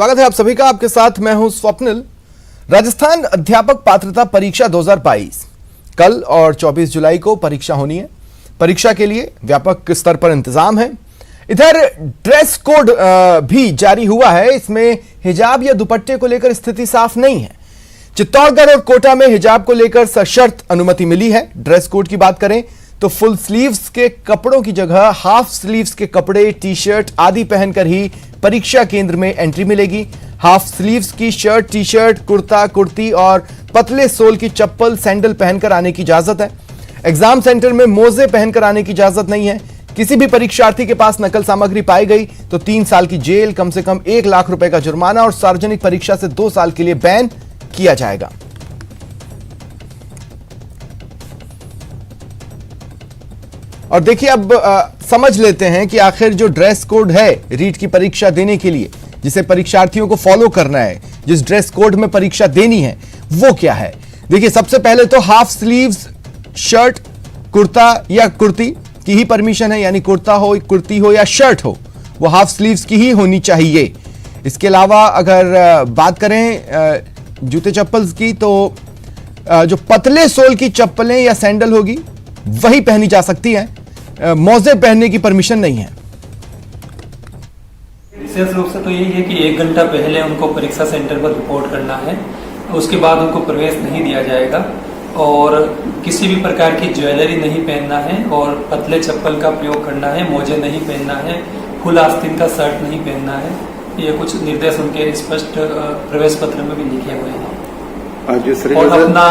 स्वागत है आप सभी का। आपके साथ मैं हूं स्वप्निल। राजस्थान अध्यापक पात्रता परीक्षा 2022 कल और 24 जुलाई को परीक्षा होनी है। परीक्षा के लिए व्यापक स्तर पर इंतजाम है। इधर ड्रेस कोड भी जारी हुआ है। इसमें हिजाब या दुपट्टे को लेकर स्थिति साफ नहीं है। चित्तौड़गढ़ और कोटा में हिजाब को लेकर सशर्त अनुमति मिली है। ड्रेस कोड की बात करें तो फुल स्लीव्स के कपड़ों की जगह हाफ स्लीव्स के कपड़े, टी शर्ट आदि पहनकर ही परीक्षा केंद्र में एंट्री मिलेगी। हाफ स्लीव्स की shirt, T shirt, kurta, kurti और पतले सोल की चप्पल, सैंडल पहनकर आने की इजाजत है। एग्जाम सेंटर में मोजे पहनकर आने की इजाजत नहीं है। किसी भी परीक्षार्थी के पास नकल सामग्री पाई गई तो 3 साल की जेल, कम से कम 1 लाख रुपए का जुर्माना और सार्वजनिक परीक्षा से 2 साल के लिए बैन किया जाएगा। और देखिए अब समझ लेते हैं कि आखिर जो ड्रेस कोड है रीट की परीक्षा देने के लिए, जिसे परीक्षार्थियों को फॉलो करना है, जिस ड्रेस कोड में परीक्षा देनी है वो क्या है। देखिए सबसे पहले तो हाफ स्लीव्स शर्ट, कुर्ता या कुर्ती की ही परमिशन है, यानी कुर्ता हो, कुर्ती हो या शर्ट हो, वो हाफ स्लीव्स की ही होनी चाहिए। इसके अलावा अगर बात करें जूते चप्पल की तो जो पतले सोल की चप्पलें या सैंडल होगी वही पहनी जा सकती है। मोजे पहनने की परमिशन नहीं है। विशेष रूप से तो यही है कि 1 घंटा पहले उनको परीक्षा सेंटर पर रिपोर्ट करना है। उसके बाद उनको प्रवेश नहीं दिया जाएगा और किसी भी प्रकार की ज्वेलरी नहीं पहनना है और पतले चप्पल का प्रयोग करना है, मोजे नहीं पहनना है, फुल आस्तीन का शर्ट नहीं पहनना है। ये कुछ निर्देश उनके स्पष्ट प्रवेश पत्र में भी लिखे हुए हैं। और अपना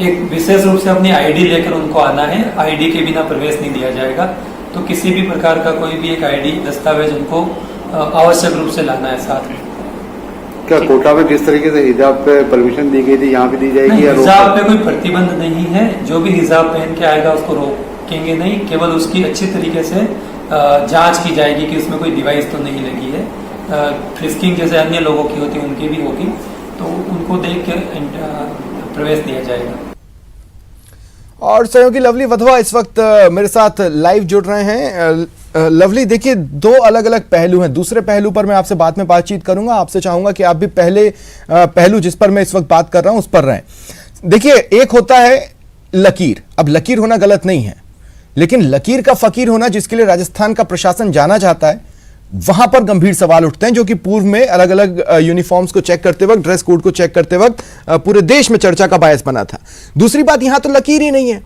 एक विशेष रूप से अपनी आईडी लेकर उनको आना है। आईडी के बिना प्रवेश नहीं दिया जाएगा। तो किसी भी प्रकार का कोई भी एक आईडी दस्तावेज उनको आवश्यक रूप से लाना है साथ में। क्या कोटा में किस तरीके से हिजाब पे परमिशन दी गई थी, यहाँ भी दी जाएगी? हिजाब पे कोई प्रतिबंध नहीं है। जो भी हिजाब पहन के आएगा उसको रोकेंगे नहीं, केवल उसकी अच्छी तरीके से जांच की जाएगी कि उसमें कोई डिवाइस तो नहीं लगी है। फ्रिस्किंग जैसे अन्य लोगों की होती है उनकी भी होगी, तो उनको देख के प्रवेश दिया जाएगा। और सहयोगी लवली वधवा इस वक्त मेरे साथ लाइव जुड़ रहे हैं। लवली, देखिए 2 अलग अलग पहलू हैं। दूसरे पहलू पर मैं आपसे बाद में बातचीत करूंगा। आपसे चाहूंगा कि आप भी पहले पहलू जिस पर मैं इस वक्त बात कर रहा हूं उस पर रहें। देखिए एक होता है लकीर। अब लकीर होना गलत नहीं है, लेकिन लकीर का फकीर होना, जिसके लिए राजस्थान का प्रशासन जाना जाता है, वहां पर गंभीर सवाल उठते हैं, जो कि पूर्व में अलग अलग यूनिफॉर्म्स को चेक करते वक्त, ड्रेस कोड को चेक करते वक्त पूरे देश में चर्चा का बायस बना था। दूसरी बात, यहां तो लकीर ही नहीं है।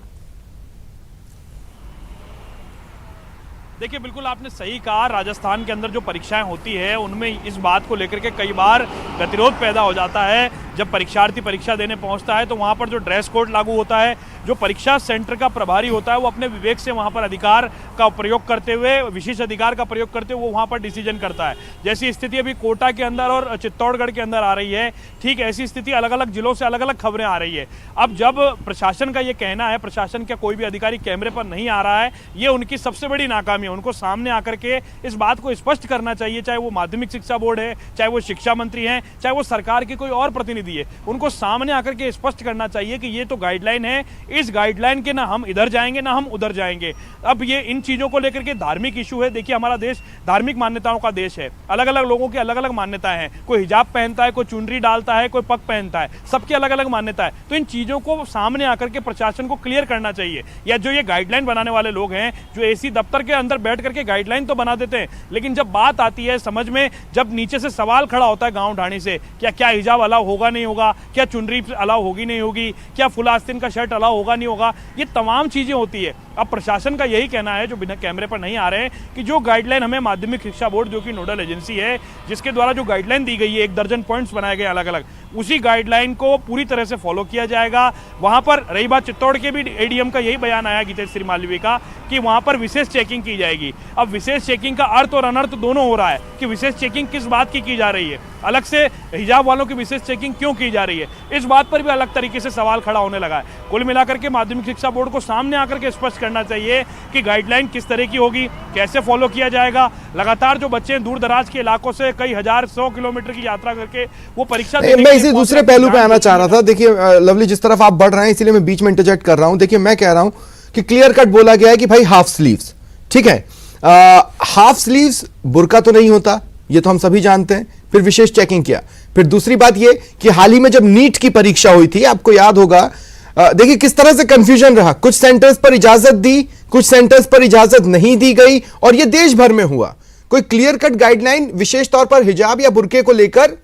देखिए बिल्कुल आपने सही कहा। राजस्थान के अंदर जो परीक्षाएं होती है उनमें इस बात को लेकर के कई बार गतिरोध पैदा हो जाता है। जब परीक्षार्थी परीक्षा देने पहुंचता है तो वहां पर जो ड्रेस कोड लागू होता है, जो परीक्षा सेंटर का प्रभारी होता है वो अपने विवेक से वहां पर अधिकार का प्रयोग करते हुए, विशेष अधिकार का प्रयोग करते हुए वो वहां पर डिसीजन करता है। जैसी स्थिति अभी कोटा के अंदर और चित्तौड़गढ़ के अंदर आ रही है, ठीक ऐसी स्थिति अलग अलग जिलों से अलग अलग खबरें आ रही है। अब जब प्रशासन का ये कहना है, प्रशासन का कोई भी अधिकारी कैमरे पर नहीं आ रहा है, ये उनकी सबसे बड़ी नाकामी है। उनको सामने आकर के इस बात को स्पष्ट करना चाहिए, चाहे वो माध्यमिक शिक्षा बोर्ड है, चाहे वो शिक्षा मंत्री हैं, चाहे वो सरकार के कोई और प्रतिनिधि है, उनको सामने आकर के स्पष्ट करना चाहिए कि ये तो गाइडलाइन है, इस गाइडलाइन के ना हम इधर जाएंगे ना हम उधर जाएंगे। अब ये इन चीजों को लेकर के धार्मिक इशू है। देखिए हमारा देश धार्मिक मान्यताओं का देश है। अलग अलग लोगों की अलग अलग मान्यताएं हैं। कोई हिजाब पहनता है, कोई चुनरी डालता है, कोई पग पहनता है, सबकी अलग अलग मान्यता है। तो इन चीजों को सामने आकर के प्रशासन को क्लियर करना चाहिए। या जो ये गाइडलाइन बनाने वाले लोग हैं, जो एसी दफ्तर के अंदर बैठ करके गाइडलाइन तो बना देते हैं, लेकिन जब बात आती है समझ में, जब नीचे से सवाल खड़ा होता है गांव ढाणी से, क्या हिजाब अलाउ होगा नहीं होगा, क्या चुनरी अलाउ होगी नहीं होगी, क्या फुल आस्तीन का शर्ट अलाउ होगा नहीं होगा, ये तमाम चीजें होती है। अब प्रशासन का यही कहना है, जो बिना कैमरे पर नहीं आ रहे हैं, कि जो गाइडलाइन हमें माध्यमिक शिक्षा बोर्ड, जो कि नोडल एजेंसी है, जिसके द्वारा जो गाइडलाइन दी गई है, 1 दर्जन पॉइंट्स बनाए गए अलग अलग, उसी गाइडलाइन को पूरी तरह से फॉलो किया जाएगा। वहां पर रही बात चित्तौड़ के भी एडीएम का यही बयान आया गीतेश श्री मालवीय का कि वहां पर विशेष चेकिंग की जाएगी। अब विशेष चेकिंग का अर्थ और अनर्थ दोनों हो रहा है कि विशेष चेकिंग किस बात की जा रही है, अलग से हिजाब वालों की विशेष चेकिंग क्यों की जा रही है, इस बात पर भी अलग तरीके से सवाल खड़ा होने लगा है। कुल मिलाकर के माध्यमिक शिक्षा बोर्ड को सामने आकर के स्पष्ट करना चाहिए कि गाइडलाइन किस तरह की होगी, कैसे फॉलो किया जाएगा। लगातार जो बच्चे दूर दराज के इलाकों से कई हजार 100 किलोमीटर की यात्रा करके वो परीक्षा देने, मैं इसी दूसरे पहलू पे आना चाह रहा था। देखिए लवली, जिस तरफ आप बढ़ रहे हैं इसलिए मैं बीच में इंटरजेक्ट कर रहा हूं। देखिए मैं कह रहा हूं कि क्लियर कट बोला गया है कि भाई हाफ स्लीव्स, ठीक है। हाफ स्लीव्स बुर्का तो नहीं होता, ये तो हम सभी जानते हैं। फिर विशेष चेकिंग किया। फिर दूसरी बात यह कि हाल ही में जब नीट की परीक्षा हुई थी, आपको याद होगा, देखिए किस तरह से कंफ्यूजन रहा। कुछ सेंटर्स पर इजाजत दी, कुछ सेंटर्स पर इजाजत नहीं दी गई, और यह देश भर में हुआ। कोई क्लियर कट गाइडलाइन विशेष तौर पर हिजाब या बुर्के को लेकर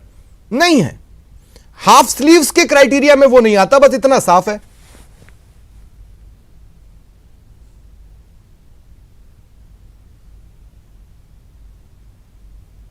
नहीं है। हाफ स्लीव्स के क्राइटेरिया में वो नहीं आता, बस इतना साफ है।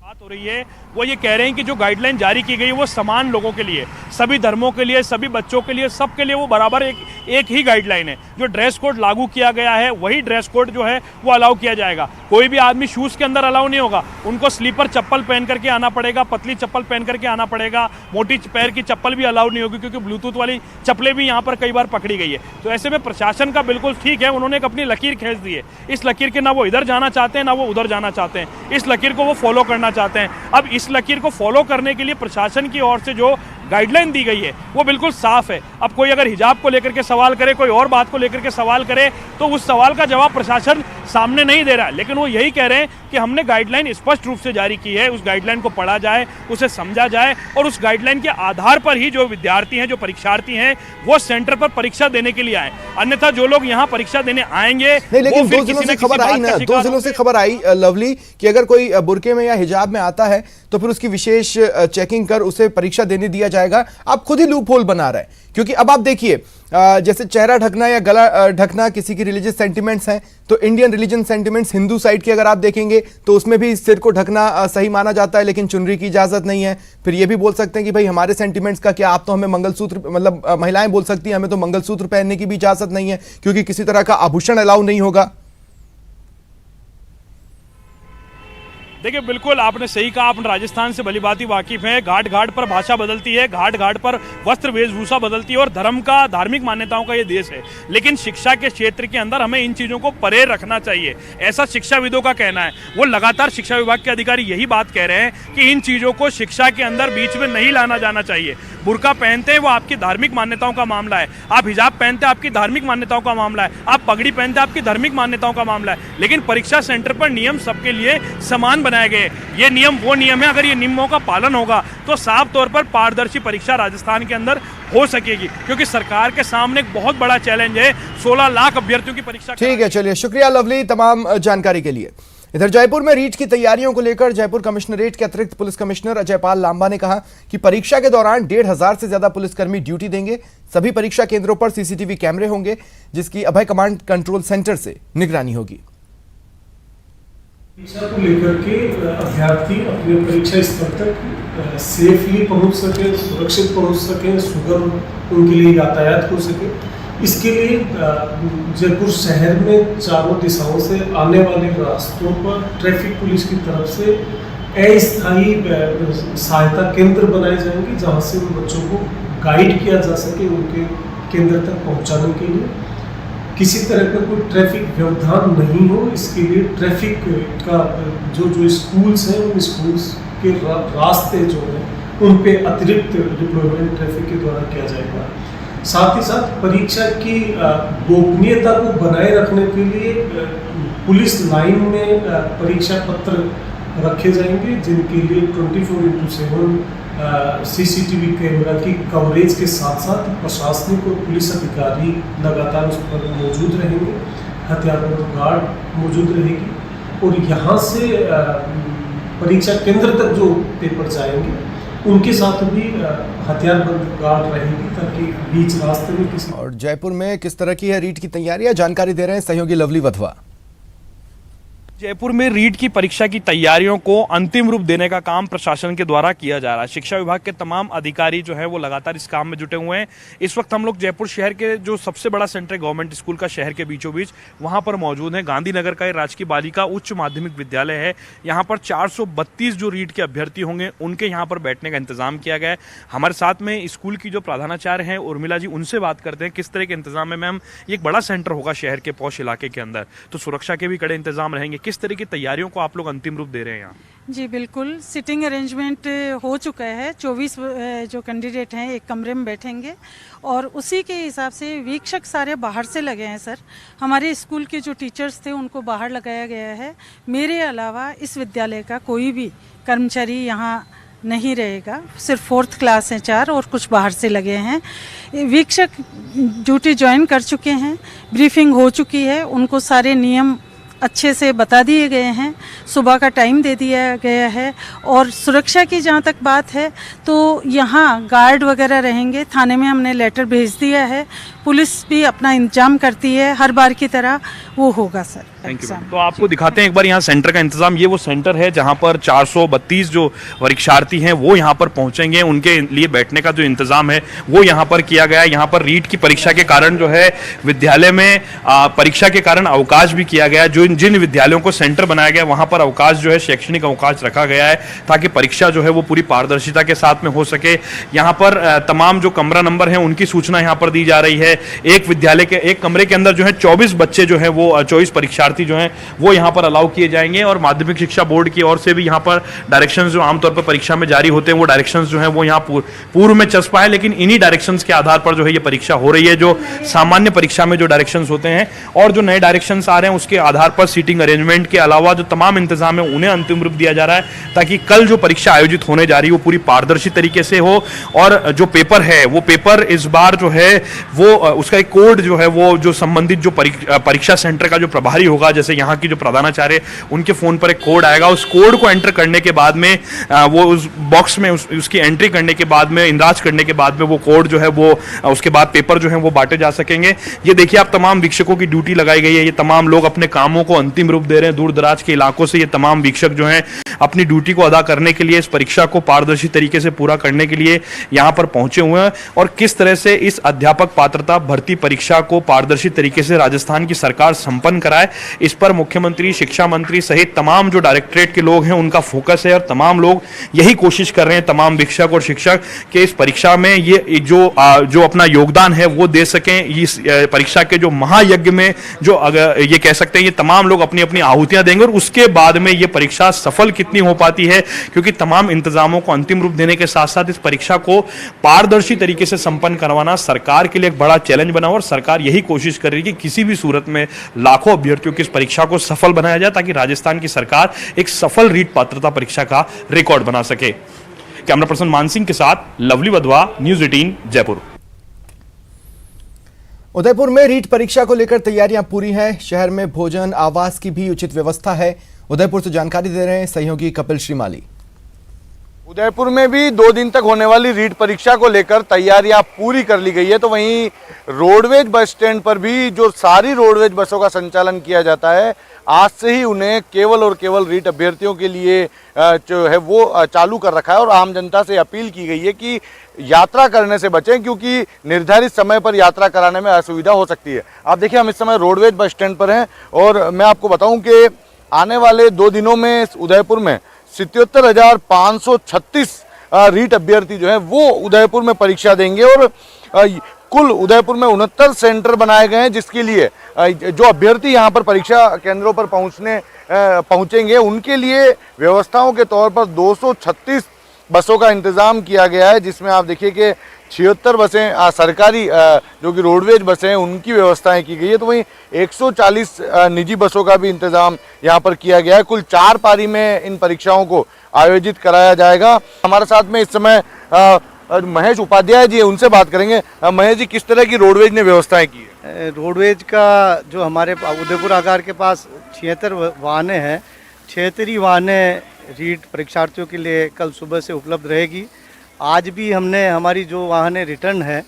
बात हो रही है वो ये कह रहे हैं कि जो गाइडलाइन जारी की गई वो समान लोगों के लिए, सभी धर्मों के लिए, सभी बच्चों के लिए, सबके लिए वो बराबर एक ही गाइडलाइन है। जो ड्रेस कोड लागू किया गया है वही ड्रेस कोड जो है वो अलाउ किया जाएगा। कोई भी आदमी शूज के अंदर अलाउ नहीं होगा, उनको स्लीपर चप्पल पहन करके आना पड़ेगा, पतली चप्पल पहन करके आना पड़ेगा। मोटी पैर की चप्पल भी अलाउ नहीं होगी, क्योंकि ब्लूटूथ वाली चप्पलें भी यहाँ पर कई बार पकड़ी गई है। तो ऐसे में प्रशासन का बिल्कुल ठीक है, उन्होंने एक अपनी लकीर खींच दी है। इस लकीर के ना वो इधर जाना चाहते हैं ना वो उधर जाना चाहते हैं, इस लकीर को वो फॉलो करना चाहते हैं। अब इस लकीर को फॉलो करने के लिए प्रशासन की ओर से जो गाइडलाइन दी गई है वो बिल्कुल साफ है। अब कोई अगर हिजाब को लेकर के सवाल करे, कोई और बात को लेकर के सवाल करे, तो उस सवाल का जवाब प्रशासन सामने नहीं दे रहा है। लेकिन वो यही कह रहे हैं कि हमने गाइडलाइन स्पष्ट रूप से जारी की है, उस गाइडलाइन को पढ़ा जाए, उसे समझा जाए, और उस गाइडलाइन के आधार पर ही जो विद्यार्थी हैं, जो परीक्षार्थी हैं, वो सेंटर पर परीक्षा देने के लिए आए। अन्यथा जो लोग यहाँ परीक्षा देने आएंगे नहीं, लेकिन 2 जिलों से खबर आई ना, 2 जिलों से खबर आई लवली, कि अगर कोई बुर्के में या हिजाब में आता है तो फिर उसकी विशेष चेकिंग कर उसे परीक्षा देने दिया जाएगा। आप खुद ही लूप होल बना रहे हैं, क्योंकि अब आप देखिए, जैसे चेहरा ढकना या गला ढकना किसी की रिलीजियस सेंटिमेंट्स हैं, तो Indian religion sentiments Hindu side की अगर आप देखेंगे तो उसमें भी सिर को ढकना सही माना जाता है, लेकिन चुनरी की इजाजत नहीं है। फिर ये भी बोल सकते हैं कि भाई हमारे सेंटिमेंट्स का क्या, आप तो हमें मंगलसूत्र, मतलब महिलाएं बोल सकती हैं हमें तो मंगलसूत्र पहनने की भी इजाजत नहीं है, क्योंकि किसी तरह का आभूषण अलाउ नहीं होगा। देखिए बिल्कुल आपने सही कहा, आप राजस्थान से भलीभांति वाकिफ हैं। घाट घाट पर भाषा बदलती है, घाट घाट पर वस्त्र वेशभूषा बदलती है, और धर्म का, धार्मिक मान्यताओं का ये देश है। लेकिन शिक्षा के क्षेत्र के अंदर हमें इन चीज़ों को परे रखना चाहिए, ऐसा शिक्षाविदों का कहना है। वो लगातार शिक्षा विभाग के अधिकारी यही बात कह रहे हैं कि इन चीज़ों को शिक्षा के अंदर बीच में नहीं लाना जाना चाहिए। बुर्का पहनते हैं वो आपकी धार्मिक मान्यताओं का मामला है, आप हिजाब पहनते हैं आपकी धार्मिक मान्यताओं का मामला है, आप पगड़ी पहनते हैं आपकी धार्मिक मान्यताओं का मामला है। लेकिन परीक्षा सेंटर पर नियम सबके लिए समान बनाए गए। ये नियम वो नियम है, अगर ये नियमों का पालन होगा तो साफ तौर पर पारदर्शी परीक्षा राजस्थान के अंदर हो सकेगी, क्योंकि सरकार के सामने एक बहुत बड़ा चैलेंज है, 16 लाख अभ्यर्थियों की परीक्षा। ठीक है, चलिए, शुक्रिया लवली तमाम जानकारी के लिए। इधर जयपुर में रीट की तैयारियों को लेकर जयपुर कमिश्नरेट के अतिरिक्त पुलिस कमिश्नर अजय पाल लांबा ने कहा कि परीक्षा के दौरान 1,500 से ज्यादा पुलिसकर्मी ड्यूटी देंगे। सभी परीक्षा केंद्रों पर सीसीटीवी कैमरे होंगे, जिसकी अभय कमांड कंट्रोल सेंटर से निगरानी होगी। परीक्षा को लेकर के अभ्यर्थी अपने परीक्षा स्थल तक सेफली पहुंच सके, सुरक्षित पहुंच सके, सुगम उनके लिए यातायात हो सके। इसके लिए जयपुर शहर में चारों दिशाओं से आने वाले रास्तों पर ट्रैफिक पुलिस की तरफ से अस्थायी सहायता केंद्र बनाए जाएंगे, जहां से उन बच्चों को गाइड किया जा सके उनके केंद्र तक पहुंचाने के लिए। किसी तरह का कोई ट्रैफिक व्यवधान नहीं हो, इसके लिए ट्रैफिक का जो स्कूल्स हैं, उन स्कूल्स के रास्ते जो हैं उन पे अतिरिक्त डिप्लॉयमेंट ट्रैफिक के द्वारा किया जाएगा। साथ ही साथ परीक्षा की गोपनीयता को बनाए रखने के लिए पुलिस लाइन में परीक्षा पत्र रखे जाएंगे, जिनके लिए 24/7 सीसीटीवी कैमरा की कवरेज के साथ साथ प्रशासनिक और पुलिस अधिकारी लगातार उस पर मौजूद रहेंगे, हथियारबंद गार्ड मौजूद रहेगी, और यहाँ से परीक्षा केंद्र तक जो पेपर जाएंगे उनके साथ भी हथियारबंद गार्ड रहेगी, ताकि बीच रास्ते में किसी। और जयपुर में किस तरह की है रीट की तैयारियां, जानकारी दे रहे हैं सहयोगी लवली वधवा। जयपुर में रीट की परीक्षा की तैयारियों को अंतिम रूप देने का काम प्रशासन के द्वारा किया जा रहा है। शिक्षा विभाग के तमाम अधिकारी जो है वो लगातार इस काम में जुटे हुए हैं। इस वक्त हम लोग जयपुर शहर के जो सबसे बड़ा सेंटर गवर्नमेंट स्कूल का शहर के बीचों बीच वहां पर मौजूद है। गांधीनगर का राजकीय बालिका उच्च माध्यमिक विद्यालय है। यहाँ पर 432 जो रीट के अभ्यर्थी होंगे उनके यहाँ पर बैठने का इंतजाम किया गया है। हमारे साथ में स्कूल की जो प्रधानाचार्य हैं उर्मिला जी, उनसे बात करते हैं किस तरह के इंतजाम है। मैम, ये एक बड़ा सेंटर होगा शहर के पौष इलाके के अंदर, तो सुरक्षा के भी कड़े इंतजाम रहेंगे, किस तरह की तैयारियों को आप लोग अंतिम रूप दे रहे हैं यहाँ? जी बिल्कुल, सिटिंग अरेंजमेंट हो चुका है। 24 जो कैंडिडेट हैं एक कमरे में बैठेंगे, और उसी के हिसाब से वीक्षक सारे बाहर से लगे हैं सर। हमारे स्कूल के जो टीचर्स थे उनको बाहर लगाया गया है। मेरे अलावा इस विद्यालय का कोई भी कर्मचारी यहाँ नहीं रहेगा, सिर्फ 4th क्लास हैं 4 और कुछ बाहर से लगे हैं। वीक्षक ड्यूटी ज्वाइन कर चुके हैं, ब्रीफिंग हो चुकी है, उनको सारे नियम अच्छे से बता दिए गए हैं, सुबह का टाइम दे दिया गया है। और सुरक्षा की जहाँ तक बात है तो यहाँ गार्ड वगैरह रहेंगे, थाने में हमने लेटर भेज दिया है, पुलिस भी अपना इंतजाम करती है, हर बार की तरह वो होगा सर। Thank you. तो आपको दिखाते हैं एक बार यहाँ सेंटर का इंतजाम। ये वो सेंटर है जहाँ पर 432 जो परीक्षार्थी हैं वो यहाँ पर पहुंचेंगे, उनके लिए बैठने का जो इंतजाम है वो यहाँ पर किया गया है। यहाँ पर रीट की परीक्षा के कारण जो है विद्यालय में परीक्षा के कारण अवकाश भी किया गया है। जो जिन विद्यालयों को सेंटर बनाया गया वहाँ पर अवकाश जो है शैक्षणिक अवकाश रखा गया है ताकि परीक्षा जो है वो पूरी पारदर्शिता के साथ में हो सके। यहाँ पर तमाम जो कमरा नंबर हैं उनकी सूचना यहाँ पर दी जा रही है। एक विद्यालय के एक कमरे के अंदर जो है 24 बच्चे जो है वो 24 परीक्षार्थी जो हैं वो यहाँ पर अलाउ किए जाएंगे। और माध्यमिक शिक्षा बोर्ड की ओर से भी यहाँ पर डायरेक्शंस जो आमतौर पर परीक्षा में जारी होते हैं वो डायरेक्शंस जो है वो यहाँ पूर्व में चस्पा है, लेकिन इन्हीं डायरेक्शंस के आधार पर जो है ये परीक्षा हो रही है। जो सामान्य परीक्षा में जो डायरेक्शंस होते हैं और जो नए डायरेक्शंस आ रहे हैं उसके आधार पर सीटिंग अरेंजमेंट के अलावा जो तमाम इंतजाम है उन्हें अंतिम रूप दिया जा रहा है ताकि कल जो परीक्षा आयोजित होने जा रही है वो पूरी पारदर्शी तरीके से हो। और जो पेपर है वो पेपर इस बार जो है वो उसका एक कोड जो है वो जो संबंधित जो परीक्षा सेंटर का जो प्रभारी होगा, जैसे यहाँ की जो प्रधानाचार्य उनके फोन पर एक कोड आएगा, उस कोड को एंटर करने के बाद में वो उस बॉक्स में उसकी एंट्री करने के बाद में इंद्राज करने के बाद में वो कोड जो है वो उसके बाद पेपर जो है वो बांटे जा सकेंगे। ये देखिए आप तमाम वीक्षकों की ड्यूटी लगाई गई है, ये तमाम लोग अपने कामों को अंतिम रूप दे रहे हैं। दूर दराज के इलाकों से ये तमाम वीक्षक जो हैं अपनी ड्यूटी को अदा करने के लिए, इस परीक्षा को पारदर्शी तरीके से पूरा करने के लिए यहाँ पर पहुंचे हुए हैं। और किस तरह से इस अध्यापक पात्रता भर्ती परीक्षा को पारदर्शी तरीके से राजस्थान की सरकार संपन्न कराए, इस पर मुख्यमंत्री, शिक्षा मंत्री सहित तमाम जो डायरेक्टरेट के लोग हैं उनका फोकस है। और तमाम लोग यही कोशिश कर रहे हैं, तमाम वीक्षक और शिक्षक, कि इस परीक्षा में ये जो अपना योगदान है वो दे सकें। इस परीक्षा के जो महायज्ञ में जो अगर ये कह सकते हैं ये तमाम लोग अपनी अपनी आहुतियां देंगे। और उसके बाद में ये परीक्षा सफल कितनी हो पाती है, क्योंकि तमाम इंतजामों को अंतिम रूप देने के साथ साथ इस परीक्षा को पारदर्शी तरीके से संपन्न करवाना सरकार के लिए एक बड़ा चैलेंज बना। और सरकार यही कोशिश कर रही है कि किसी भी सूरत में लाखों अभ्यर्थियों की इस परीक्षा को सफल बनाया जाए ताकि राजस्थान की सरकार एक सफल रीट पात्रता परीक्षा का रिकॉर्ड बना सके। कैमरा पर्सन मान सिंह के साथ लवली वधवा, न्यूज़ 18 जयपुर। उदयपुर में रीट परीक्षा को लेकर तैयारियां पूरी हैं। शहर में भोजन, आवास की भी उचित व्यवस्था है। उदयपुर से जानकारी दे रहे हैं सहयोगी कपिल श्रीमाली। उदयपुर में भी 2 दिन तक होने वाली रीट परीक्षा को लेकर तैयारियां पूरी कर ली गई है। तो वहीं रोडवेज बस स्टैंड पर भी जो सारी रोडवेज बसों का संचालन किया जाता है, आज से ही उन्हें केवल और केवल रीट अभ्यर्थियों के लिए जो है वो चालू कर रखा है। और आम जनता से अपील की गई है कि यात्रा करने से बचें, क्योंकि निर्धारित समय पर यात्रा कराने में असुविधा हो सकती है। आप देखिए हम इस समय रोडवेज बस स्टैंड पर हैं और मैं आपको बताऊं कि आने वाले 2 दिनों में उदयपुर में 77,536 रीट अभ्यर्थी जो है वो उदयपुर में परीक्षा देंगे। और कुल उदयपुर में 69 सेंटर बनाए गए हैं, जिसके लिए जो अभ्यर्थी यहाँ पर परीक्षा केंद्रों पर पहुंचेंगे उनके लिए व्यवस्थाओं के तौर पर 236 बसों का इंतजाम किया गया है, जिसमें आप देखिए कि 76 बसें सरकारी जो कि रोडवेज बसें हैं उनकी व्यवस्थाएं की गई है। तो वहीं 140 निजी बसों का भी इंतजाम यहाँ पर किया गया है। कुल 4 पारी में इन परीक्षाओं को आयोजित कराया जाएगा। हमारे साथ में इस समय महेश उपाध्याय जी है, उनसे बात करेंगे। महेश जी, किस तरह की रोडवेज ने व्यवस्थाएं की है? रोडवेज का जो हमारे उदयपुर आगार के पास 76 वाहनें हैं, 76 वाहनें रीट परीक्षार्थियों के लिए कल सुबह से उपलब्ध रहेगी। आज भी हमने हमारी जो वाहनें रिटर्न है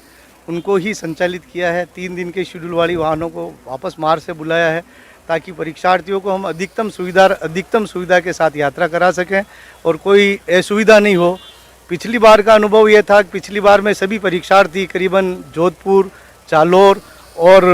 उनको ही संचालित किया है। 3 दिन के शेड्यूल वाली वाहनों को वापस मार्च से बुलाया है ताकि परीक्षार्थियों को हम अधिकतम सुविधा के साथ यात्रा करा सकें और कोई असुविधा नहीं हो। पिछली बार का अनुभव ये था कि पिछली बार में सभी परीक्षार्थी करीबन जोधपुर, जालोर और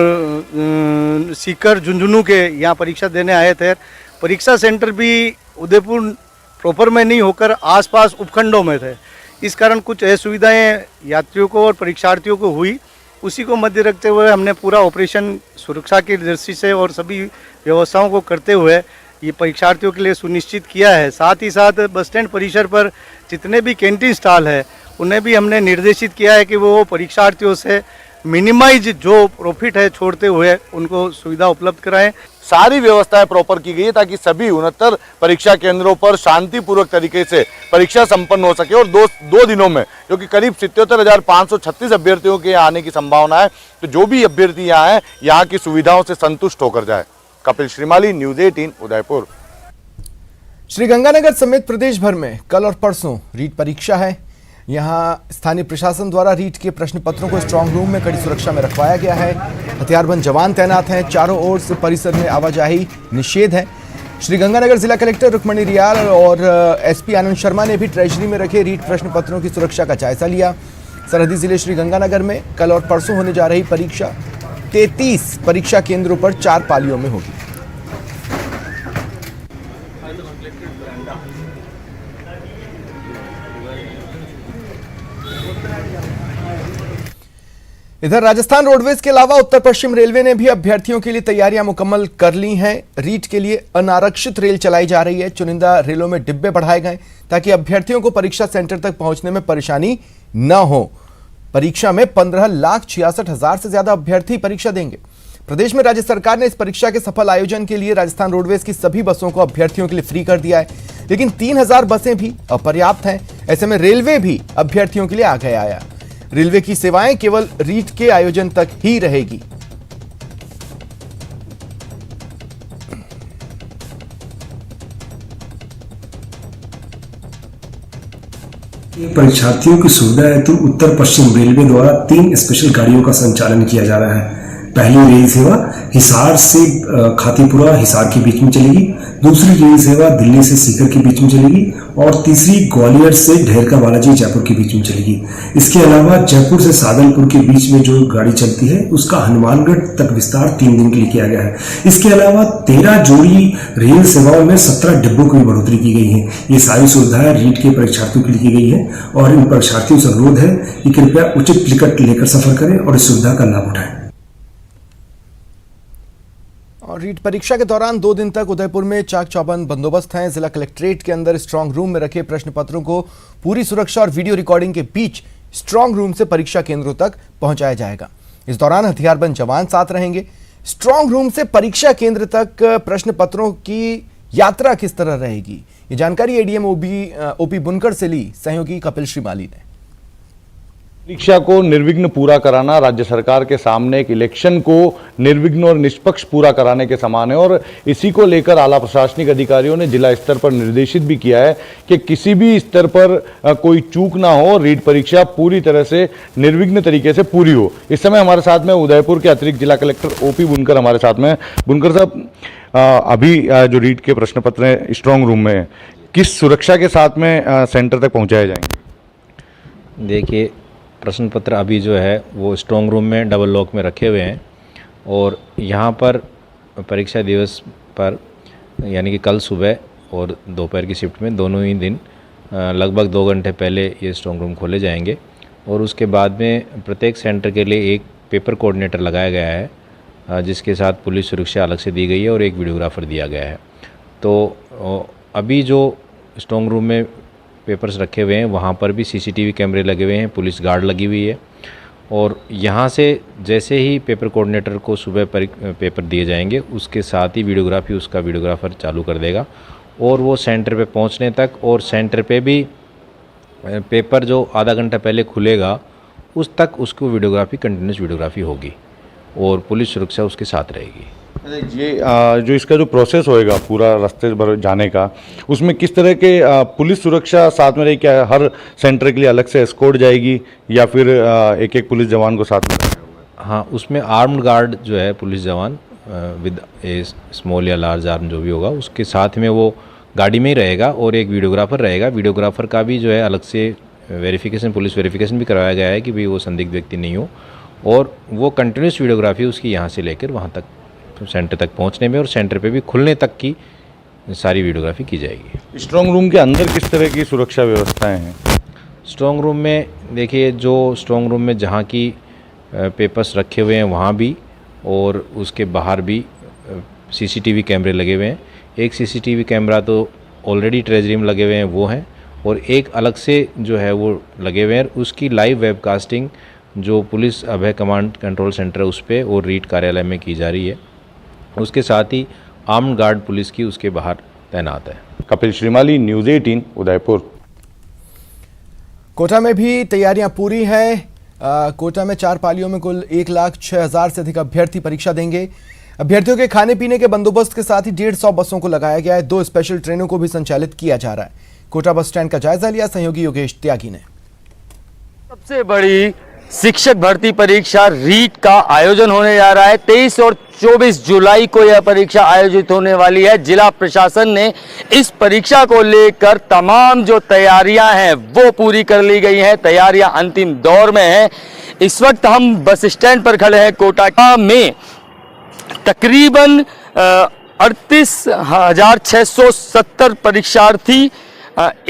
सीकर, झुंझुनू के यहाँ परीक्षा देने आए थे। परीक्षा सेंटर भी उदयपुर प्रॉपर में नहीं होकर आसपास उपखंडों में थे, इस कारण कुछ असुविधाएं यात्रियों को और परीक्षार्थियों को हुई। उसी को मध्य रखते हुए हमने पूरा ऑपरेशन सुरक्षा की दृष्टि से और सभी व्यवस्थाओं को करते हुए ये परीक्षार्थियों के लिए सुनिश्चित किया है। साथ ही साथ बस स्टैंड परिसर पर जितने भी कैंटीन स्टॉल है उन्हें भी हमने निर्देशित किया है कि वो परीक्षार्थियों से मिनिमाइज जो प्रॉफिट है छोड़ते हुए उनको सुविधा उपलब्ध कराएं। सारी व्यवस्थाएं प्रॉपर की गई है ताकि सभी 69 परीक्षा केंद्रों पर शांतिपूर्वक तरीके से परीक्षा संपन्न हो सके और दो दिनों में, जो कि करीब 77,536 अभ्यर्थियों के आने की संभावना है, तो जो भी अभ्यर्थी यहाँ हैं यहाँ की सुविधाओं से संतुष्ट होकर जाए। कपिल श्रीमाली, न्यूज़ 18 उदयपुर। श्रीगंगानगर समेत प्रदेश भर में कल और परसों रीट परीक्षा है। यहां स्थानीय प्रशासन द्वारा रीट के प्रश्न पत्रों को स्ट्रांग रूम में कड़ी सुरक्षा में रखवाया गया है। हथियारबंद जवान तैनात हैं। चारों ओर से परिसर में आवाजाही निषेध है। श्रीगंगानगर जिला कलेक्टर रुक्मणी रियाल और एसपी आनंद शर्मा ने भी ट्रेजरी में रखे रीट प्रश्न पत्रों की सुरक्षा का जायजा लिया। सरहदी जिले श्रीगंगानगर में कल और परसों होने जा रही परीक्षा 33 परीक्षा केंद्रों पर 4 पालियों में होगी। इधर राजस्थान रोडवेज के अलावा उत्तर पश्चिम रेलवे ने भी अभ्यर्थियों के लिए तैयारियां मुकम्मल कर ली हैं। रीट के लिए अनारक्षित रेल चलाई जा रही है। चुनिंदा रेलों में डिब्बे बढ़ाए गए ताकि अभ्यर्थियों को परीक्षा सेंटर तक पहुंचने में परेशानी न हो। परीक्षा में 15,66,000 से ज्यादा अभ्यर्थी परीक्षा देंगे। प्रदेश में राज्य सरकार ने इस परीक्षा के सफल आयोजन के लिए राजस्थान रोडवेज की सभी बसों को अभ्यर्थियों के लिए फ्री कर दिया है, लेकिन 3,000 बसें भी अपर्याप्त हैं। ऐसे में रेलवे भी अभ्यर्थियों के लिए आगे आया। रेलवे की सेवाएं केवल रीट के आयोजन तक ही रहेगी। परीक्षार्थियों की सुविधा हेतु उत्तर पश्चिम रेलवे द्वारा 3 स्पेशल गाड़ियों का संचालन किया जा रहा है। पहली रेल सेवा हिसार से खातीपुरा हिसार के बीच में चलेगी, दूसरी रेल सेवा दिल्ली से सीकर के बीच में चलेगी और तीसरी ग्वालियर से ढेरका बालाजी जयपुर के बीच में चलेगी। इसके अलावा जयपुर से सादलपुर के बीच में जो गाड़ी चलती है उसका हनुमानगढ़ तक विस्तार 3 दिन के लिए किया गया है। इसके अलावा 13 जोड़ी रेल सेवाओं में 17 डिब्बों की बढ़ोतरी की गई है। ये सारी सुविधाएं रीट के परीक्षार्थियों के लिए की गई है और इन परीक्षार्थियों से अनुरोध है कि कृपया उचित टिकट लेकर सफर करें और इस सुविधा का लाभ उठाएं। और रीट परीक्षा के दौरान 2 दिन तक उदयपुर में चाक चौबंद बंदोबस्त हैं। जिला कलेक्ट्रेट के अंदर स्ट्रांग रूम में रखे प्रश्न पत्रों को पूरी सुरक्षा और वीडियो रिकॉर्डिंग के बीच स्ट्रांग रूम से परीक्षा केंद्रों तक पहुंचाया जाएगा। इस दौरान हथियारबंद जवान साथ रहेंगे। स्ट्रांग रूम से परीक्षा केंद्र तक प्रश्न पत्रों की यात्रा किस तरह रहेगी, ये जानकारी एडीएम ओपी बुनकर से ली सहयोगी कपिल श्रीमाली ने। परीक्षा को निर्विघ्न पूरा कराना राज्य सरकार के सामने एक इलेक्शन को निर्विघ्न और निष्पक्ष पूरा कराने के समान है और इसी को लेकर आला प्रशासनिक अधिकारियों ने जिला स्तर पर निर्देशित भी किया है कि किसी भी स्तर पर कोई चूक ना हो, रीट परीक्षा पूरी तरह से निर्विघ्न तरीके से पूरी हो। इस समय हमारे साथ में उदयपुर के अतिरिक्त जिला कलेक्टर ओपी बुनकर हमारे साथ में। बुनकर साहब, अभी जो रीट के प्रश्न पत्र हैं स्ट्रांग रूम में, किस सुरक्षा के साथ में सेंटर तक पहुँचाए जाएंगे? देखिए, प्रश्न पत्र अभी जो है वो स्ट्रांग रूम में डबल लॉक में रखे हुए हैं और यहाँ पर परीक्षा दिवस पर यानी कि कल सुबह और दोपहर की शिफ्ट में दोनों ही दिन लगभग 2 घंटे पहले ये स्ट्रांग रूम खोले जाएंगे और उसके बाद में प्रत्येक सेंटर के लिए एक पेपर कोऑर्डिनेटर लगाया गया है जिसके साथ पुलिस सुरक्षा अलग से दी गई है और एक वीडियोग्राफर दिया गया है। तो अभी जो स्ट्रांग रूम में पेपर्स रखे हुए हैं वहाँ पर भी सीसीटीवी कैमरे लगे हुए हैं, पुलिस गार्ड लगी हुई है और यहाँ से जैसे ही पेपर कोऑर्डिनेटर को सुबह पेपर दिए जाएंगे उसके साथ ही वीडियोग्राफी उसका वीडियोग्राफर चालू कर देगा और वो सेंटर पे पहुँचने तक और सेंटर पे भी पेपर जो आधा घंटा पहले खुलेगा उस तक उसको वीडियोग्राफी कंटिन्यूस वीडियोग्राफी होगी और पुलिस सुरक्षा उसके साथ रहेगी। ये जो इसका जो प्रोसेस होएगा पूरा रास्ते भर जाने का, उसमें किस तरह के पुलिस सुरक्षा साथ में रहेगी? क्या हर सेंटर के लिए अलग से एस्कॉर्ट जाएगी या फिर एक एक पुलिस जवान को साथ में? हाँ, उसमें आर्म्ड गार्ड जो है पुलिस जवान विद ए स्मॉल या लार्ज आर्म जो भी होगा उसके साथ में वो गाड़ी में ही रहेगा और एक वीडियोग्राफर रहेगा। वीडियोग्राफर का भी जो है अलग से वेरिफिकेशन, पुलिस वेरिफिकेशन भी करवाया गया है कि भाई वो संदिग्ध व्यक्ति नहीं हो और वो कंटिन्यूस वीडियोग्राफी उसकी यहाँ से लेकर वहाँ तक सेंटर तक पहुंचने में और सेंटर पे भी खुलने तक की सारी वीडियोग्राफी की जाएगी। स्ट्रांग रूम के अंदर किस तरह की सुरक्षा व्यवस्थाएं हैं? स्ट्रांग रूम में देखिए, जो स्ट्रांग रूम में जहां की पेपर्स रखे हुए हैं वहां भी और उसके बाहर भी सीसीटीवी कैमरे लगे हुए हैं। एक सीसीटीवी कैमरा तो ऑलरेडी ट्रेजरी में लगे हुए हैं वो हैं और एक अलग से जो है वो लगे हुए हैं। उसकी लाइव वेबकास्टिंग जो पुलिस अभय कमांड कंट्रोल सेंटर है उस पर और रीट कार्यालय में की जा रही है। उसके साथ ही आर्म्ड गार्ड पुलिस की उसके बाहर तैनात है। कपिल श्रीमाली, न्यूज़ 18 उदयपुर। कोटा में भी तैयारियां पूरी हैं। कोटा में 4 पालियों में कुल 1,06,000 से अधिक अभ्यर्थी परीक्षा देंगे। अभ्यर्थियों के खाने पीने के बंदोबस्त के साथ ही 150 बसों को लगाया गया है। 2 स्पेशल ट्रेनों को भी संचालित किया जा रहा है। कोटा बस स्टैंड का जायजा लिया सहयोगी योगेश त्यागी ने। सबसे बड़ी शिक्षक भर्ती परीक्षा रीट का आयोजन होने जा रहा है। 23 और 24 जुलाई को यह परीक्षा आयोजित होने वाली है। जिला प्रशासन ने इस परीक्षा को लेकर तमाम जो तैयारियां हैं वो पूरी कर ली गई हैं। तैयारियां अंतिम दौर में हैं। इस वक्त हम बस स्टैंड पर खड़े हैं। कोटा में तकरीबन 38,670 परीक्षार्थी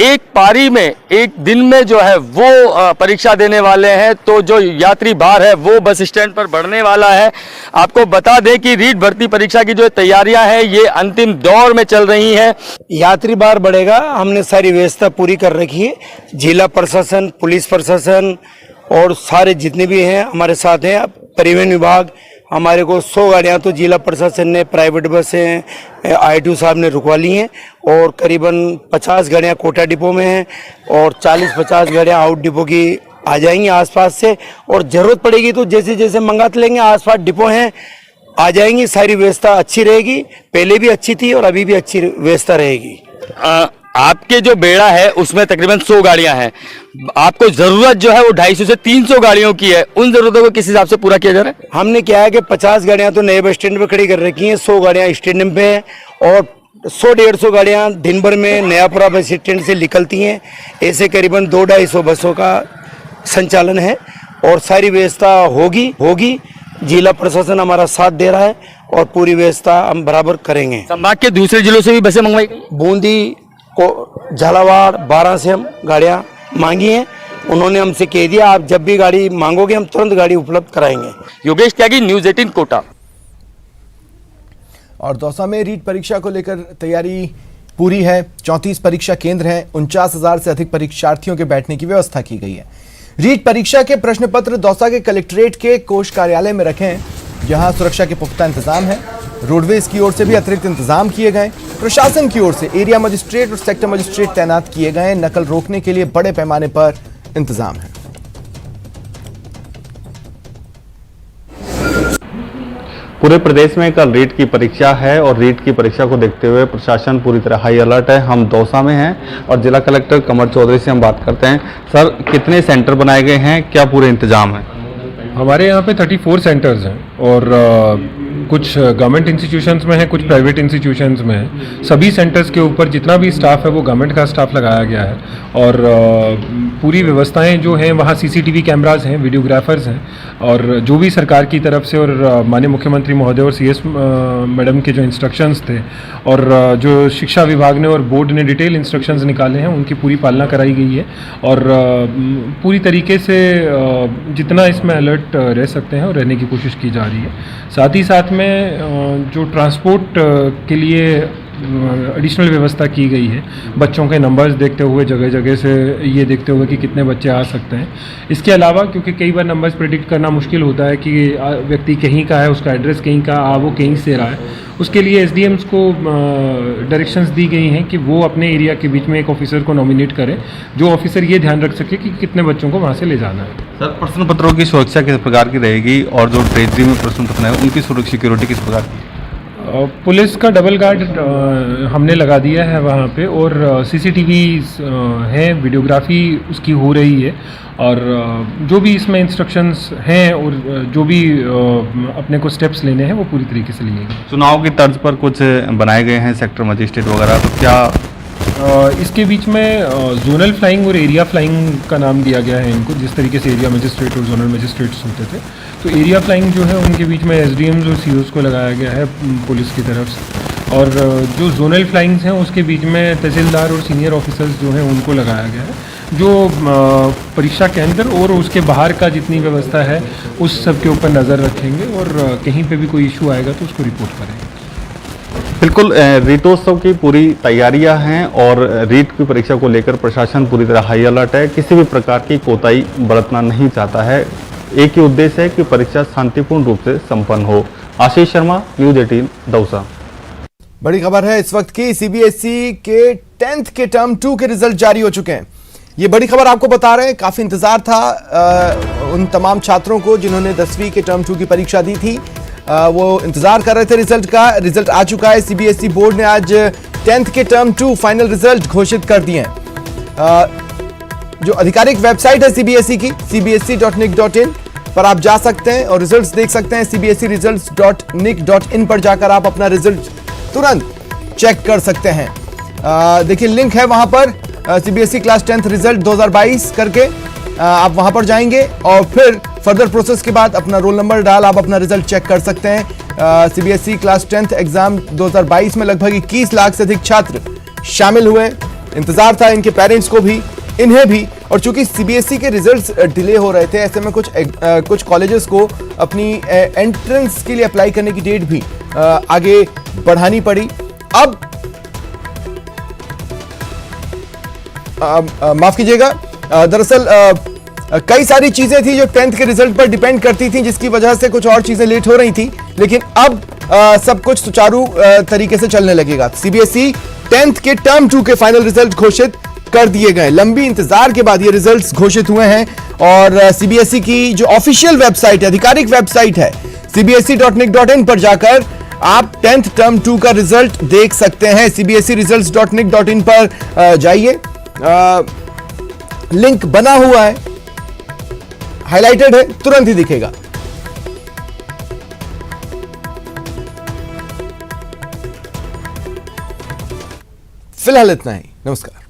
एक पारी में एक दिन में जो है वो परीक्षा देने वाले हैं। तो जो यात्री भार है वो बस स्टैंड पर बढ़ने वाला है। आपको बता दें कि रीट भर्ती परीक्षा की जो तैयारियां हैं ये अंतिम दौर में चल रही हैं। यात्री भार बढ़ेगा, हमने सारी व्यवस्था पूरी कर रखी है। जिला प्रशासन, पुलिस प्रशासन और सारे जितने भी हैं हमारे साथ हैं। परिवहन विभाग हमारे को 100 गाड़ियाँ तो जिला प्रशासन ने, प्राइवेट बसें ITO साहब ने रुकवा ली हैं और करीबन 50 गाड़ियाँ कोटा डिपो में हैं और 40-50 गाड़ियाँ आउट डिपो की आ जाएंगी आसपास से। और ज़रूरत पड़ेगी तो जैसे जैसे मंगाते लेंगे, आसपास डिपो हैं आ जाएंगी। सारी व्यवस्था अच्छी रहेगी, पहले भी अच्छी थी और अभी भी अच्छी व्यवस्था रहेगी। आपके जो बेड़ा है उसमें तकरीबन 100 गाड़ियां हैं। आपको जरूरत जो है वो 250 से 300 गाड़ियों की है। उन जरूरतों को किस हिसाब से पूरा किया जा रहा है? हमने क्या है कि 50 गाड़ियां तो नए बस स्टैंड पे खड़ी कर रखी हैं, 100 गाड़ियां स्टेडियम पे है और 100-150 गाड़ियां दिन भर में नयापुरा बस स्टैंड से निकलती हैं। ऐसे करीबन 200-250 बसों का संचालन है और सारी व्यवस्था होगी। जिला प्रशासन हमारा साथ दे रहा है और पूरी व्यवस्था हम बराबर करेंगे। संभाग के दूसरे जिलों से भी बसें मंगवाई गई। बूंदी को झालावाड़ 12 से हम गाड़ियां मांगी हैं। उन्होंने हमसे कह दिया आप जब भी गाड़ी मांगोगे हम तुरंत गाड़ी उपलब्ध कराएंगे। योगेश त्यागी, न्यूज़ 18 कोटा। और दौसा में रीट परीक्षा को लेकर तैयारी पूरी है। 34 परीक्षा केंद्र हैं। 49,000 से अधिक परीक्षार्थियों के बैठने की व्यवस्था की गई है। रीट परीक्षा के प्रश्न पत्र दौसा के कलेक्ट्रेट के कोष कार्यालय में रखे हैं, जहां सुरक्षा के पुख्ता इंतजाम है। रोडवेज की ओर से भी अतिरिक्त इंतजाम किए गए। प्रशासन की ओर से एरिया मजिस्ट्रेट और सेक्टर मजिस्ट्रेट तैनात किए गए। नकल रोकने के लिए बड़े पैमाने पर इंतजाम है। पूरे प्रदेश में कल रीट की परीक्षा है और रीट की परीक्षा को देखते हुए प्रशासन पूरी तरह हाई अलर्ट है। हम दौसा में हैं और जिला कलेक्टर कमर चौधरी से हम बात करते हैं। सर, कितने सेंटर बनाए गए हैं, क्या पूरे इंतजाम है? हमारे यहाँ पे 34 सेंटर्स हैं और कुछ गवर्नमेंट इंस्टीट्यूशंस में है, कुछ प्राइवेट इंस्टीट्यूशंस में है। सभी सेंटर्स के ऊपर जितना भी स्टाफ है वो गवर्नमेंट का स्टाफ लगाया गया है और पूरी व्यवस्थाएं जो हैं वहाँ CCTV कैमरास हैं, वीडियोग्राफर्स हैं और जो भी सरकार की तरफ से और माननीय मुख्यमंत्री महोदय और CS मैडम के जो इंस्ट्रक्शंस थे और जो शिक्षा विभाग ने और बोर्ड ने डिटेल इंस्ट्रक्शंस निकाले हैं उनकी पूरी पालना कराई गई है और पूरी तरीके से जितना इसमें अलर्ट रह सकते हैं और रहने की कोशिश की जा रही है। साथ ही साथ में जो ट्रांसपोर्ट के लिए एडिशनल व्यवस्था की गई है, बच्चों के नंबर्स देखते हुए जगह जगह से ये देखते हुए कि कितने बच्चे आ सकते हैं। इसके अलावा क्योंकि कई बार नंबर्स प्रेडिक्ट करना मुश्किल होता है कि व्यक्ति कहीं का है, उसका एड्रेस कहीं का, वो कहीं से रहा है, उसके लिए SDMs को डायरेक्शंस दी गई हैं कि वो अपने एरिया के बीच में एक ऑफिसर को नॉमिनेट करें, जो ऑफिसर ये ध्यान रख सके कि कितने बच्चों को वहाँ से ले जाना है। सर, प्रश्न पत्रों की सुरक्षा किस प्रकार की रहेगी और जो ट्रेजरी में प्रश्न पत्र है उनकी सिक्योरिटी किस प्रकार की? पुलिस का डबल गार्ड हमने लगा दिया है वहाँ पे और CCTV है, वीडियोग्राफी उसकी हो रही है और जो भी इसमें इंस्ट्रक्शंस हैं और जो भी अपने को स्टेप्स लेने हैं वो पूरी तरीके से लिए गए। चुनाव की तर्ज पर कुछ बनाए गए हैं सेक्टर मजिस्ट्रेट वगैरह, तो क्या इसके बीच में जोनल फ्लाइंग और एरिया फ्लाइंग का नाम दिया गया है इनको, जिस तरीके से एरिया मजिस्ट्रेट और जोनल मजिस्ट्रेट्स होते थे। तो एरिया फ्लाइंग जो है उनके बीच में SDMs और COs को लगाया गया है पुलिस की तरफ से और जो जोनल फ्लाइंग्स हैं उसके बीच में तहसीलदार और सीनियर ऑफिसर्स जो हैं उनको लगाया गया है। जो परीक्षा केंद्र और उसके बाहर का जितनी व्यवस्था है उस सब के ऊपर नज़र रखेंगे और कहीं पे भी कोई इशू आएगा तो उसको रिपोर्ट करेंगे। बिल्कुल, रीटोत्सव की पूरी तैयारियां हैं और रीट की परीक्षा को लेकर प्रशासन पूरी तरह हाई अलर्ट है। किसी भी प्रकार की कोताही बरतना नहीं चाहता है। एक ही उद्देश्य है कि परीक्षा शांतिपूर्ण रूप से संपन्न हो। आशीष शर्मा, न्यूज़ 18, दौसा। बड़ी खबर है इस वक्त की, सीबीएसई के 10th के टर्म 2 के रिजल्ट जारी हो चुके हैं। ये बड़ी खबर आपको बता रहे हैं, काफी इंतजार था उन तमाम छात्रों को जिन्होंने 10वीं के टर्म 2 की परीक्षा दी थी। वो इंतजार कर रहे थे रिजल्ट का। रिजल्ट आ चुका है। सीबीएसई बोर्ड ने आज 10th के टर्म 2 फाइनल रिजल्ट घोषित कर दिए हैं। जो आधिकारिक वेबसाइट है सीबीएसई की, cbse.nic.in पर आप जा सकते हैं और रिजल्ट्स देख सकते हैं। cbseresults.nic.in पर जाकर आप अपना रिजल्ट तुरंत चेक कर सकते हैं। देखिए लिंक है वहां पर, सीबीएसई क्लास 10th रिजल्ट 2022 करके आप वहां पर जाएंगे और फिर फर्दर प्रोसेस के बाद अपना रोल नंबर डाल आप अपना रिजल्ट चेक कर सकते हैं। सीबीएसई क्लास 10th एग्जाम 2022 में लगभग 21 लाख से अधिक छात्र शामिल हुए। इंतजार था इनके पेरेंट्स को भी, इन्हें भी। और चूंकि सीबीएसई के रिजल्ट्स डिले हो रहे थे, ऐसे में कुछ कॉलेजेस को अपनी एंट्रेंस के लिए अप्लाई करने की डेट भी आगे बढ़ानी पड़ी। अब माफ कीजिएगा, दरअसल कई सारी चीजें थी जो 10th के रिजल्ट पर डिपेंड करती थी, जिसकी वजह से कुछ और चीजें लेट हो रही थी, लेकिन अब सब कुछ सुचारू तरीके से चलने लगेगा। सीबीएसई 10th के टर्म 2 के फाइनल रिजल्ट घोषित कर दिए गए। लंबी इंतजार के बाद ये रिजल्ट्स घोषित हुए हैं और सीबीएसई की जो ऑफिशियल वेबसाइट है, आधिकारिक वेबसाइट है, cbse.nic.in पर जाकर आप 10th टर्म 2 का रिजल्ट देख सकते हैं। cbseresults.nic.in पर जाइए, लिंक बना हुआ है, हाईलाइटेड है, तुरंत ही दिखेगा। फिलहाल इतना ही, नमस्कार।